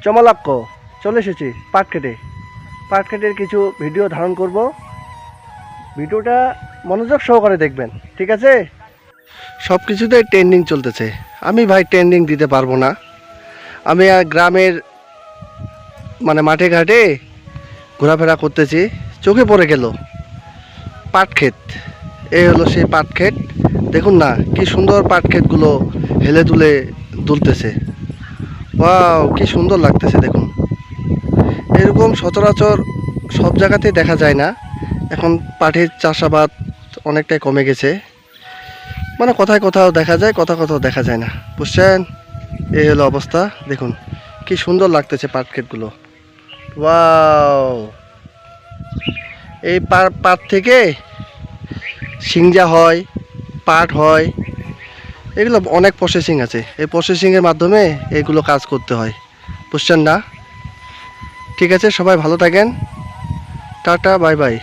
চমলাক্য চলে এসেছি পাট কেটের কিছু ভিডিও ধারণ করব। ভিডিওটা মনোযোগ সহকারে দেখবেন, ঠিক আছে? সব কিছুতে ট্রেন্ডিং চলতেছে, আমি ভাই ট্রেন্ডিং দিতে পারবো না। আমি গ্রামের মাঠে ঘাটে ঘোরাফেরা করতেছি, চোখে পড়ে গেল পাট ক্ষেত। এই হলো সেই পাট ক্ষেত, দেখুন না কি সুন্দর পাট ক্ষেতগুলো হেলে দুলে দুলতেছে। ওয়াও, কি সুন্দর লাগতেছে দেখুন। এরকম সচরাচর সব জায়গাতেই দেখা যায় না। এখন পাটের চাষাবাদ অনেকটাই কমে গেছে, কোথায় কোথাও দেখা যায়, কোথাও দেখা যায় না, বুঝছেন? এই হলো অবস্থা, দেখুন কি সুন্দর লাগতেছে পাট ক্ষেতগুলো। ওয়াও, এই পাট থেকে সিংজা হয়, পাট হয়, এগুলো অনেক প্রসেসিং আছে। এই প্রসেসিংয়ের মাধ্যমে এগুলো কাজ করতে হয়, বুঝছেন না? ঠিক আছে, সবাই ভালো থাকেন, টাটা, বাই বাই।